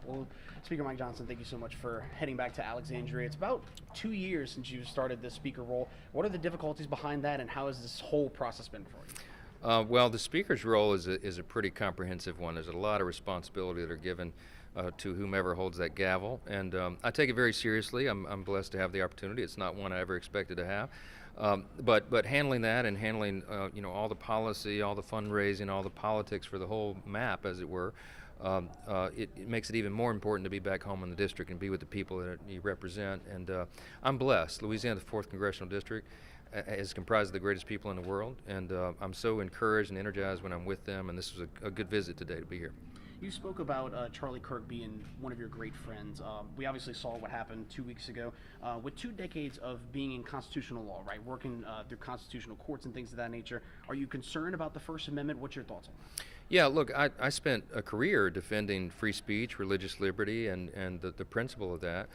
Well, Speaker Mike Johnson, thank you so much for heading back to Alexandria. It's about 2 years since you started the speaker role. What are the difficulties behind that, and how has this whole process been for you? Well, the speaker's role is a pretty comprehensive one. There's a lot of responsibility that are given to whomever holds that gavel, and I take it very seriously. I'm blessed to have the opportunity. It's not one I ever expected to have, but handling that and handling all the policy, all the fundraising, all the politics for the whole map, as it were. It makes it even more important to be back home in the district and be with the people that you represent. And I'm blessed. Louisiana, the 4th Congressional District, is comprised of the greatest people in the world, and I'm so encouraged and energized when I'm with them, and this was a good visit today to be here. You spoke about Charlie Kirk being one of your great friends. We obviously saw what happened 2 weeks ago. With 2 decades of being in constitutional law, right, working through constitutional courts and things of that nature, are you concerned about the First Amendment? What's your thoughts on that? Yeah, look, I spent a career defending free speech, religious liberty, and the principle of that.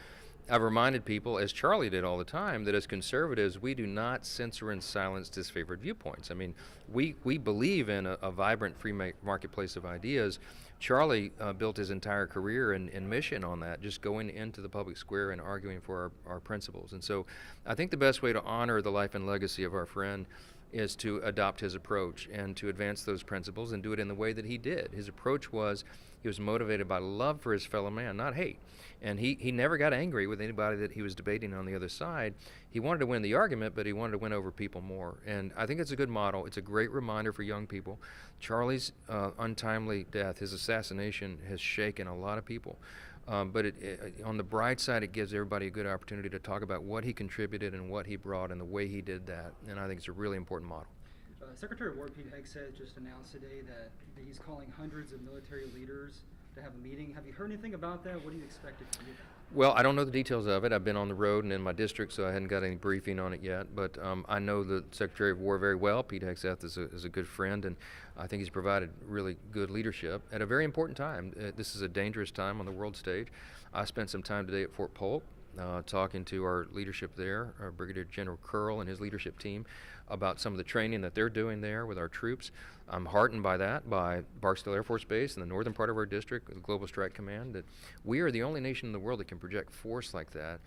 I've reminded people, as Charlie did all the time, that as conservatives, we do not censor and silence disfavored viewpoints. I mean, we believe in a vibrant free marketplace of ideas. Charlie built his entire career and mission on that, just going into the public square and arguing for our principles. And so I think the best way to honor the life and legacy of our friend is to adopt his approach and to advance those principles and do it in the way that he did. His approach was he was motivated by love for his fellow man, not hate. And he never got angry with anybody that he was debating on the other side. He wanted to win the argument, but he wanted to win over people more. And I think it's a good model. It's a great reminder for young people. Charlie's untimely death, his assassination, has shaken a lot of people. But on the bright side, it gives everybody a good opportunity to talk about what he contributed and what he brought and the way he did that. And I think it's a really important model. Secretary of War Pete Hegseth just announced today that he's calling hundreds of military leaders to have a meeting. Have you heard anything about that? What do you expect it to be about? Well, I don't know the details of it. I've been on the road and in my district, so I hadn't got any briefing on it yet. But I know the Secretary of War very well. Pete Hegseth is a good friend, and I think he's provided really good leadership at a very important time. This is a dangerous time on the world stage. I spent some time today at Fort Polk talking to our leadership there, our Brigadier General Curl and his leadership team, about some of the training that they're doing there with our troops. I'm heartened by that, by Barksdale Air Force Base in the northern part of our district, the Global Strike Command, that we are the only nation in the world that can project force like that.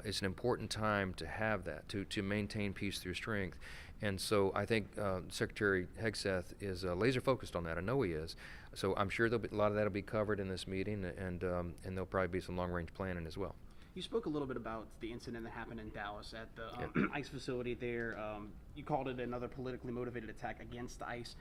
It's an important time to have that, to maintain peace through strength. And so I think Secretary Hegseth is laser focused on that. I know he is. So I'm sure a lot of that will be covered in this meeting, and there'll probably be some long-range planning as well. You spoke a little bit about the incident that happened in Dallas at the ICE facility there. You called it another politically motivated attack against ICE.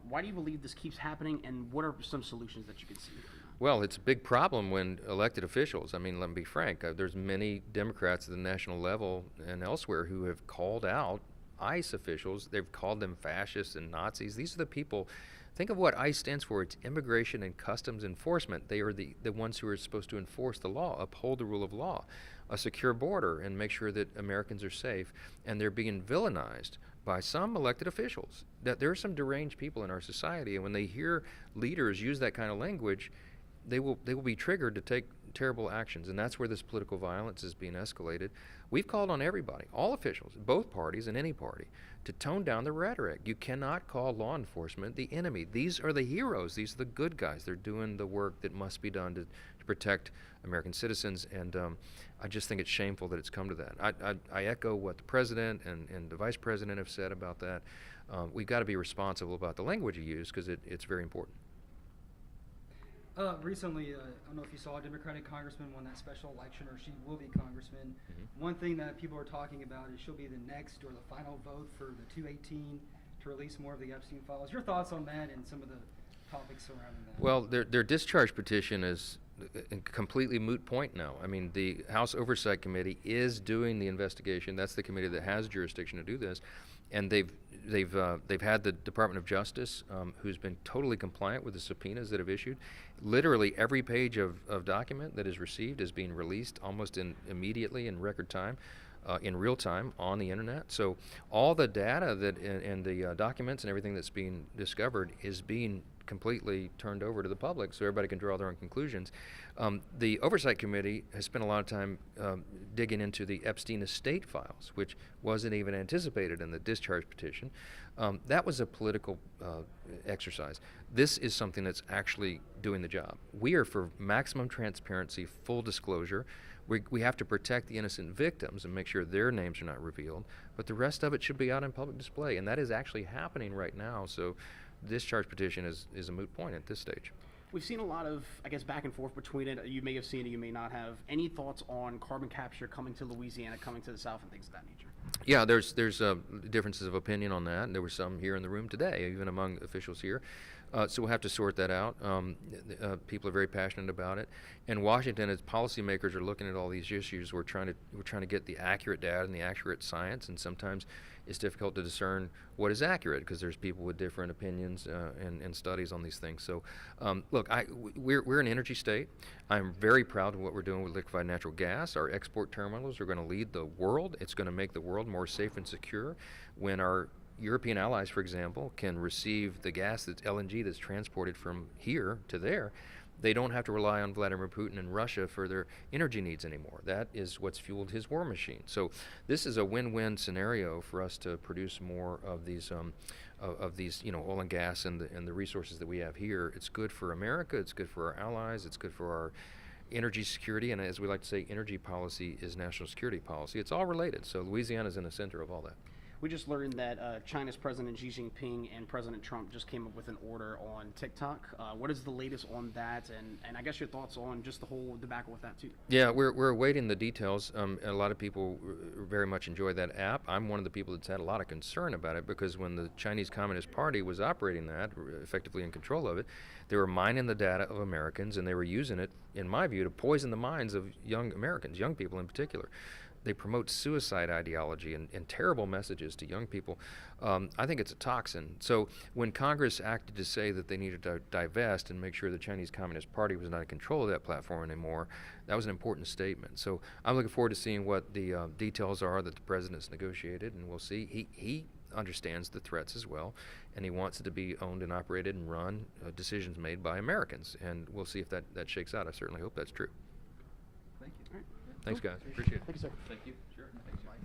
Why do you believe this keeps happening, and what are some solutions that you can see? Well, it's a big problem when elected officials, I mean, let me be frank, there's many Democrats at the national level and elsewhere who have called out ICE officials. They've called them fascists and Nazis. These are the people. Think of what ICE stands for. It's Immigration and Customs Enforcement. They are the ones who are supposed to enforce the law, uphold the rule of law, a secure border, and make sure that Americans are safe. And they're being villainized by some elected officials. That there are some deranged people in our society, and when they hear leaders use that kind of language, they will be triggered to take terrible actions, and that's where this political violence is being escalated. We've called on everybody, all officials, both parties and any party, to tone down the rhetoric. You cannot call law enforcement the enemy. These are the heroes. These are the good guys. They're doing the work that must be done to protect American citizens, and I just think it's shameful that it's come to that. I echo what the president and the vice president have said about that. We've got to be responsible about the language you use, because it's very important. Recently, I don't know if you saw, a Democratic congressman won that special election, or she will be congressman. One thing that people are talking about is she'll be the next or the final vote for the 218 to release more of the Epstein files. Your thoughts on that and some of the topics surrounding that? Well, their discharge petition is a completely moot point now. I mean, the House Oversight Committee is doing the investigation. That's the committee that has jurisdiction to do this, and they've had the Department of Justice, who's been totally compliant with the subpoenas that have issued. Literally every page of document that is received is being released almost immediately in record time, in real time on the internet. So all the data that and the documents and everything that's being discovered is being completely turned over to the public so everybody can draw their own conclusions. The Oversight Committee has spent a lot of time digging into the Epstein estate files, which wasn't even anticipated in the discharge petition. That was a political exercise. This is something that's actually doing the job. We are for maximum transparency, full disclosure. We have to protect the innocent victims and make sure their names are not revealed, but the rest of it should be out on public display, and that is actually happening right now, so the discharge petition is a moot point at this stage. We've seen a lot of, I guess, back and forth between it. You may have seen it, you may not have. Any thoughts on carbon capture coming to Louisiana, coming to the South, and things of that nature? Yeah, there's differences of opinion on that, and there were some here in the room today, even among officials here. So we'll have to sort that out. People are very passionate about it. In Washington, as policymakers are looking at all these issues, we're trying to get the accurate data and the accurate science, and sometimes it's difficult to discern what is accurate because there's people with different opinions and studies on these things. So, look, we're an energy state. I'm very proud of what we're doing with liquefied natural gas. Our export terminals are going to lead the world. It's going to make the world more safe and secure. When our European allies, for example, can receive the gas that's LNG that's transported from here to there, they don't have to rely on Vladimir Putin and Russia for their energy needs anymore. That is what's fueled his war machine. So this is a win-win scenario for us to produce more of these oil and gas and the resources that we have here. It's good for America. It's good for our allies. It's good for our energy security. And as we like to say, energy policy is national security policy. It's all related. So Louisiana is in the center of all that. We just learned that China's President Xi Jinping and President Trump just came up with an order on TikTok. What is the latest on that? And I guess your thoughts on just the whole debacle with that, too? Yeah, we're awaiting the details. And a lot of people very much enjoy that app. I'm one of the people that's had a lot of concern about it because when the Chinese Communist Party was operating that, effectively in control of it, they were mining the data of Americans, and they were using it, in my view, to poison the minds of young Americans, young people in particular. They promote suicide ideology and terrible messages to young people. I think it's a toxin. So when Congress acted to say that they needed to divest and make sure the Chinese Communist Party was not in control of that platform anymore, that was an important statement. So I'm looking forward to seeing what the details are that the president's negotiated, and we'll see. He understands the threats as well, and he wants it to be owned and operated and run, decisions made by Americans. And we'll see if that shakes out. I certainly hope that's true. Thank you. All right. Thanks, guys. Appreciate it. Thank you, sir. Thank you. Sure. Thanks, Mike.